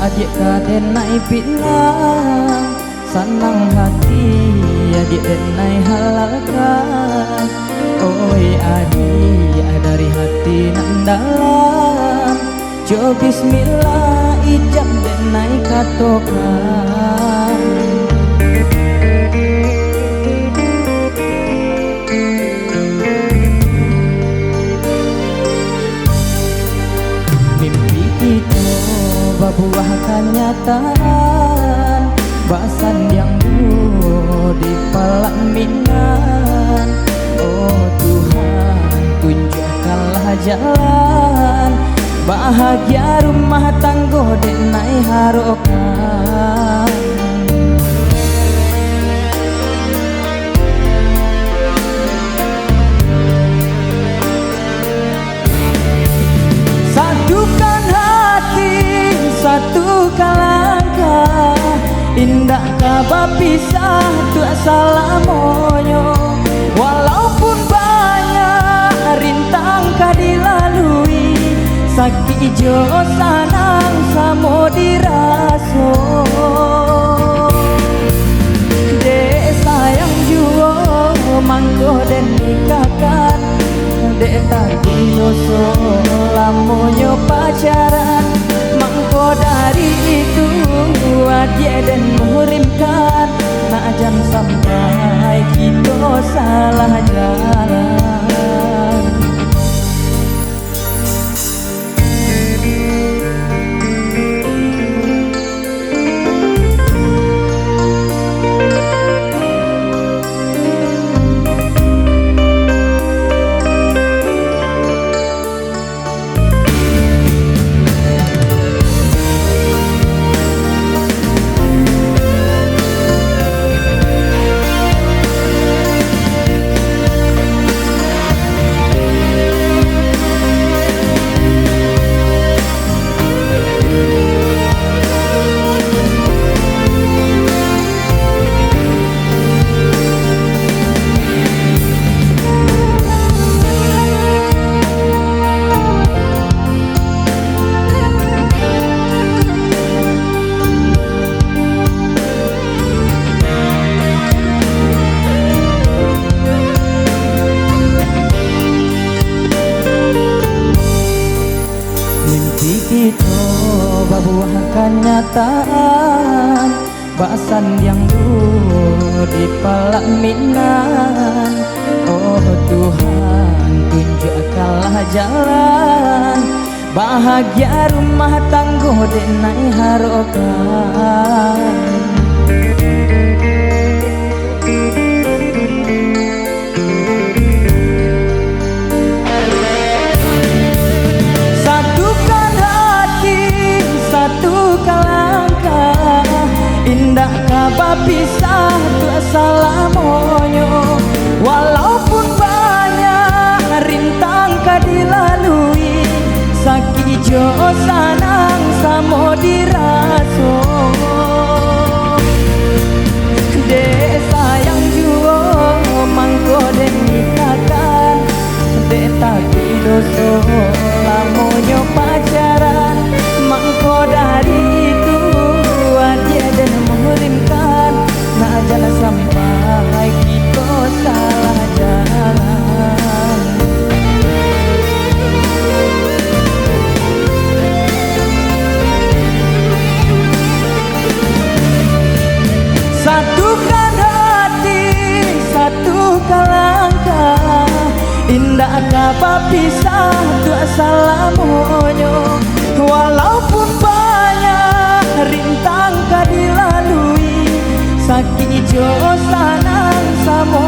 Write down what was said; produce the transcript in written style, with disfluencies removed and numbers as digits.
Adik kadenai pinang senang hati adik denai halalkan. Oi adik dari hati nan dalam, jo bismillah ijab denai katokan. Mimpi kita buah kenyataan, bahasan yang dulu di pelaminan. Oh Tuhan, tunjukkanlah jalan bahagia rumah tangga denai harokan. Satukan hati, satukan langkah, indah kabar pisah tu salamonyo. Walaupun banyak rintang kah dilalui, sakit jo sanang samo diraso. Dek sayang juo mangko den nikahkan, dek tadi doso lamonyo pacaran. Mangko dari itu adik dan murimkan, nak jangan sampai kita salah jalan. Itu buah kenyataan, bahasan yang dulu di pelaminan. Oh Tuhan, tunjukkanlah jalan bahagia rumah tangga denai harokan. Indah kabar pisah tu salamonyo. Walaupun banyak rintang kah dilalui, sakit jo sanang samo diraso. Dek sayang juo mangko den nikahkan, dek tadi doso lamonyo pacaran. Mangko dari itu adik dan murimkan, nak jangan sampai kita salah jalan. Satukan hati, satukan langkah, indah kabar pisah dua salamonyo. Walaupun banyak rintang kah dilalui, sakit jo sanang samo